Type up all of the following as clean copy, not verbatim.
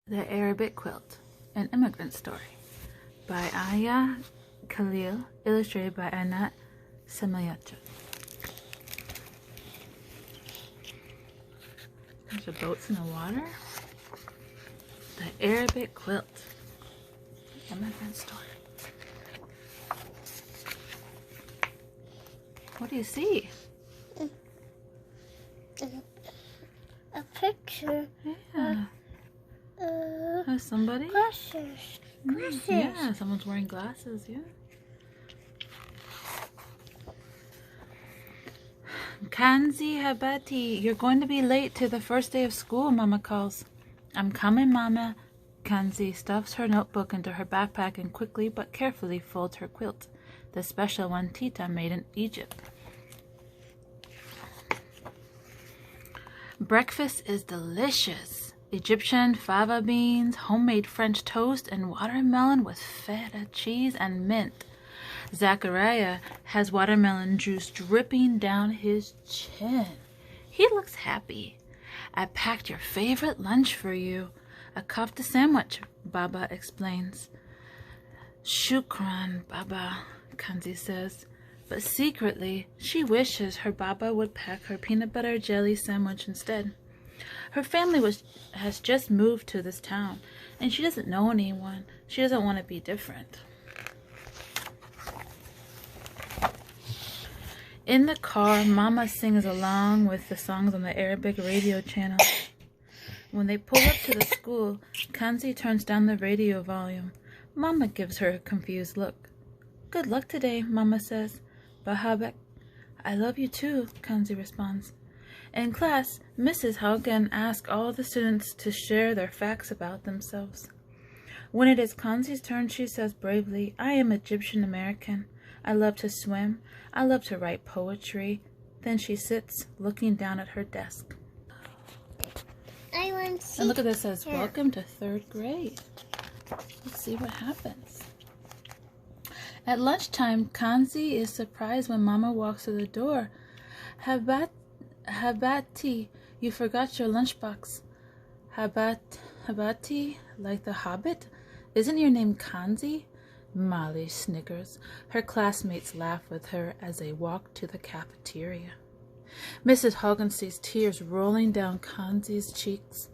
The Arabic Quilt, an immigrant story by Khalil, illustrated by Anait, Semirdzyah. There's the boats in the water. The Arabic Quilt, immigrant story. What do you see? A picture. Yeah. Somebody? Glasses. Glasses. Yeah, someone's wearing glasses, yeah. Kanzi Habati, you're going to be late to the first day of school, Mama calls. I'm coming, Mama. Kanzi stuffs her notebook into her backpack and quickly but carefully folds her quilt, the special one Tita made in Egypt. Breakfast is delicious. Egyptian fava beans, homemade French toast, and watermelon with feta cheese and mint. Zachariah has watermelon juice dripping down his chin. He looks happy. I packed your favorite lunch for you. A kofta sandwich, Baba explains. Shukran, Baba, Kanzi says. But secretly, she wishes her Baba would pack her peanut butter jelly sandwich instead. Her family has just moved to this town, and she doesn't know anyone. She doesn't want to be different. In the car, Mama sings along with the songs on the Arabic radio channel. When they pull up to the school, Kanzi turns down the radio volume. Mama gives her a confused look. Good luck today, Mama says. Bahabek. I love you too, Kanzi responds. In class, Mrs. Haugen asks all the students to share their facts about themselves. When it is Kanzi's turn, she says bravely, I am Egyptian American. I love to swim. I love to write poetry. Then she sits, looking down at her desk. I want to see. And look at this, it says, welcome to 3rd grade. Let's see what happens. At lunchtime, Kanzi is surprised when Mama walks through the door. Habati, you forgot your lunchbox. Habati, like the Hobbit? Isn't your name Kanzi? Molly snickers. Her classmates laugh with her as they walk to the cafeteria. Mrs. Hogan sees tears rolling down Kanzi's cheeks.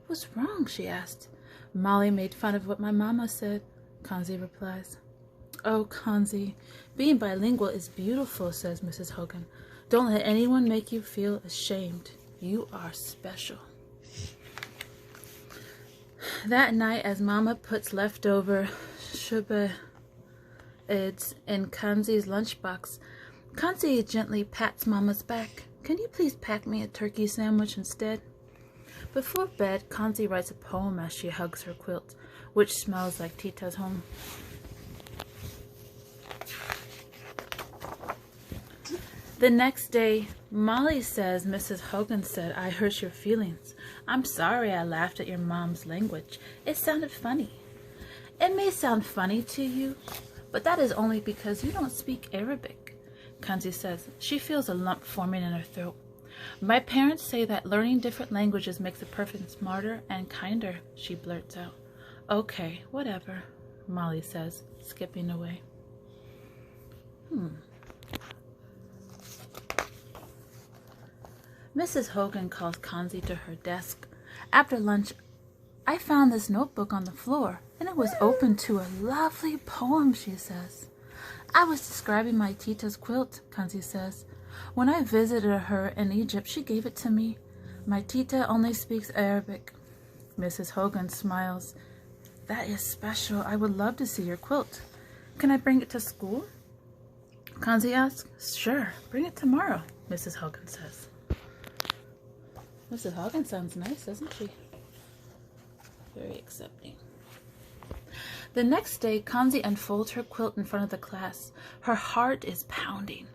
What's wrong? She asked. Molly made fun of what my mama said, Kanzi replies. Oh, Kanzi, being bilingual is beautiful, says Mrs. Hogan. Don't let anyone make you feel ashamed. You are special. That night, as Mama puts leftover shubba eds in Kanzi's lunchbox, Kanzi gently pats Mama's back. Can you please pack me a turkey sandwich instead? Before bed, Kanzi writes a poem as she hugs her quilt, which smells like Tita's home. The next day, Molly says, Mrs. Hogan said, I hurt your feelings. I'm sorry I laughed at your mom's language. It sounded funny. It may sound funny to you, but that is only because you don't speak Arabic, Kanzi says. She feels a lump forming in her throat. My parents say that learning different languages makes a person smarter and kinder, she blurts out. Okay, whatever, Molly says, skipping away. Mrs. Hogan calls Kanzi to her desk. After lunch, I found this notebook on the floor, and it was open to a lovely poem, she says. I was describing my Tita's quilt, Kanzi says. When I visited her in Egypt, she gave it to me. My Tita only speaks Arabic. Mrs. Hogan smiles. That is special. I would love to see your quilt. Can I bring it to school? Kanzi asks. Sure, bring it tomorrow, Mrs. Hogan says. Mrs. Hogan sounds nice, doesn't she? Very accepting. The next day, Kanzi unfolds her quilt in front of the class. Her heart is pounding.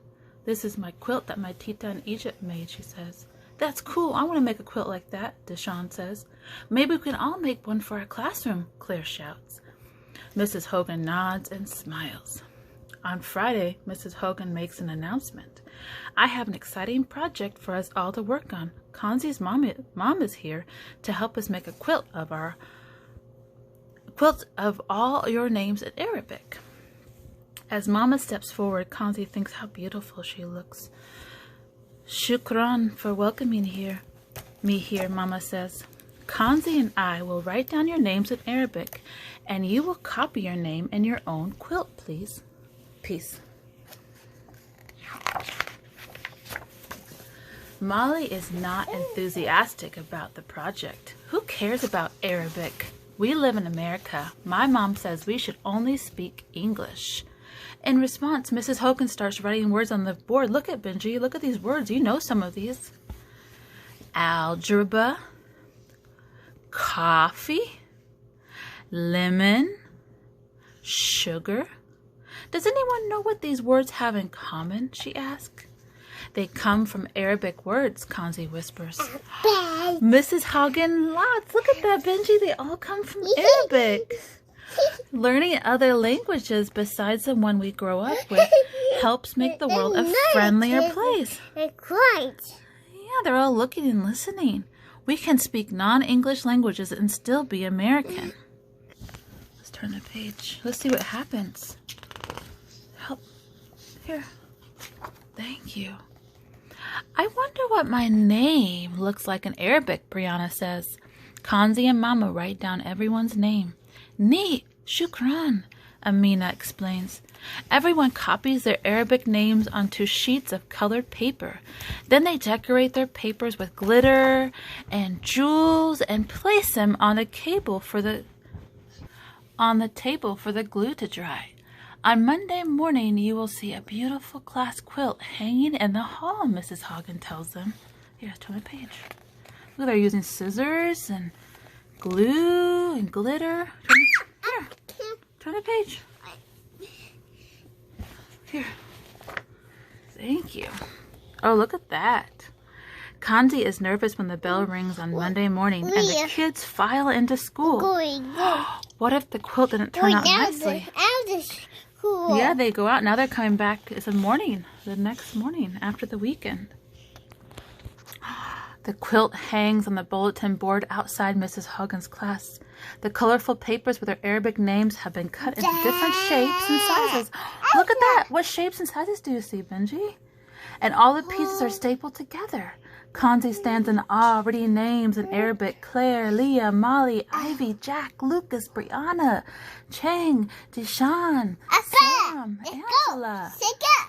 This is my quilt that my Tita in Egypt made, she says. That's cool. I want to make a quilt like that, Deshawn says. Maybe we can all make one for our classroom, Claire shouts. Mrs. Hogan nods and smiles. On Friday, Mrs. Hogan makes an announcement. I have an exciting project for us all to work on. Kanzi's mom is here to help us make a quilt of our quilt of all your names in Arabic. As Mama steps forward, Kanzi thinks how beautiful she looks. Shukran for welcoming me here, Mama says. Kanzi and I will write down your names in Arabic, and you will copy your name in your own quilt, please. Peace. Molly is not enthusiastic about the project. Who cares about Arabic? We live in America. My mom says we should only speak English. In response, Mrs. Hogan starts writing words on the board. Look at Benji. Look at these words. You know some of these. Algebra, coffee, lemon, sugar. Does anyone know what these words have in common? She asks. They come from Arabic words, Kanzi whispers. Mrs. Hogan laughs. Look at that, Benji. They all come from Arabic. Learning other languages besides the one we grow up with helps make the world a friendlier place. Yeah, they're all looking and listening. We can speak non-English languages and still be American. Let's turn the page. Let's see what happens. Help. Here. Thank you. I wonder what my name looks like in Arabic, Brianna says. Kanzi and Mama write down everyone's name. Neat, shukran, Amina explains. Everyone copies their Arabic names onto sheets of colored paper. Then they decorate their papers with glitter and jewels and place them on the table for the glue to dry. On Monday morning, you will see a beautiful glass quilt hanging in the hall, Mrs. Hogan tells them. Here, turn the page. Look, they're using scissors and glue and glitter. Here, turn the page. Here. Thank you. Oh, look at that. Kanzi is nervous when the bell rings on Monday morning and the kids file into school. What if the quilt didn't turn out nicely? Yeah, they go out. Now they're coming back. It's the next morning after the weekend. The quilt hangs on the bulletin board outside Mrs. Hogan's class. The colorful papers with their Arabic names have been cut into different shapes and sizes. Look at that. What shapes and sizes do you see, Benji? And all the pieces are stapled together. Kanzi stands in awe, reading names in Arabic. Claire, Leah, Molly, Ivy, Jack, Lucas, Brianna, Chang, Dishan, Sam, Angela.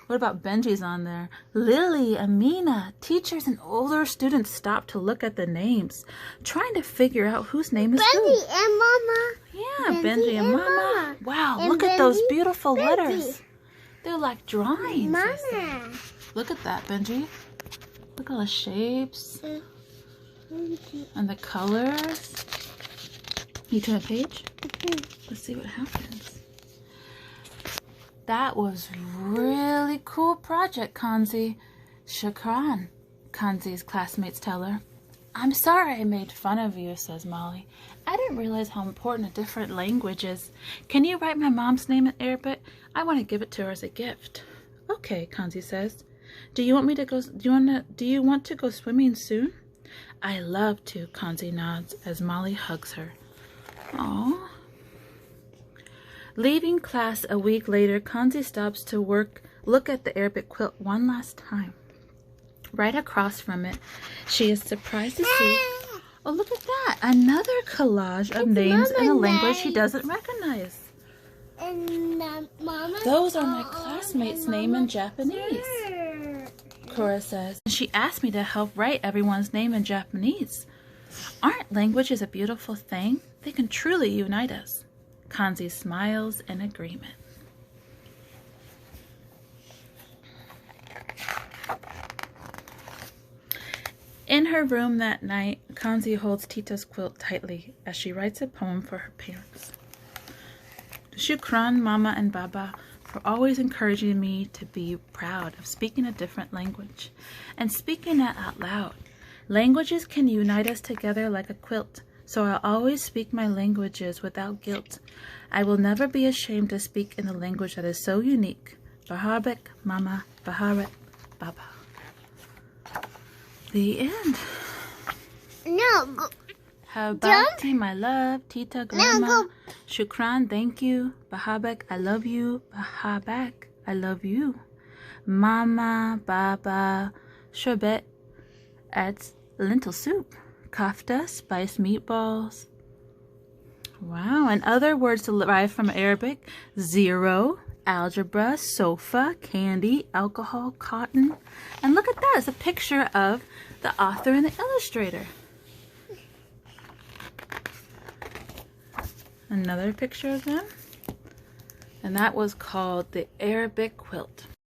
What about Benji's on there? Lily, Amina. Teachers and older students stop to look at the names, trying to figure out whose name is who. Benji and Mama. Yeah, Benji and Mama. Wow, and look at those beautiful letters. They're like drawings. Mama. Look at that, Benji. Look at all the shapes and the colors. You turn a page? Let's see what happens. That was really cool project, Kanzi. Shukran, Kanzi's classmates tell her. I'm sorry I made fun of you, says Molly. I didn't realize how important a different language is. Can you write my mom's name in Arabic? I want to give it to her as a gift. Okay, Kanzi says. Do you want to go swimming soon? I love to, Kanzi nods as Molly hugs her. Aww. Leaving class a week later, Kanzi stops to look at the Arabic quilt one last time. Right across from it, she is surprised to see, oh, look at that, another collage of names in a language she doesn't recognize. Those are my classmates' name in Japanese, Cora says. She asked me to help write everyone's name in Japanese. Aren't languages a beautiful thing? They can truly unite us. Kanzi smiles in agreement. In her room that night, Kanzi holds Tita's quilt tightly as she writes a poem for her parents. Shukran, Mama and Baba, for always encouraging me to be proud of speaking a different language and speaking it out loud. Languages can unite us together like a quilt, so I'll always speak my languages without guilt. I will never be ashamed to speak in a language that is so unique. Bahabek, Mama, Baharet, Baba. The end. No. Habati, my love. Tita, grandma. Shukran, thank you. Bahabek, I love you. Bahabek, I love you. Mama, Baba, sherbet, adds lentil soup. Kafta, spiced meatballs. Wow, and other words derived from Arabic: zero, algebra, sofa, candy, alcohol, cotton. And look at that, it's a picture of the author and the illustrator. Another picture of them. And that was called the Arabic Quilt.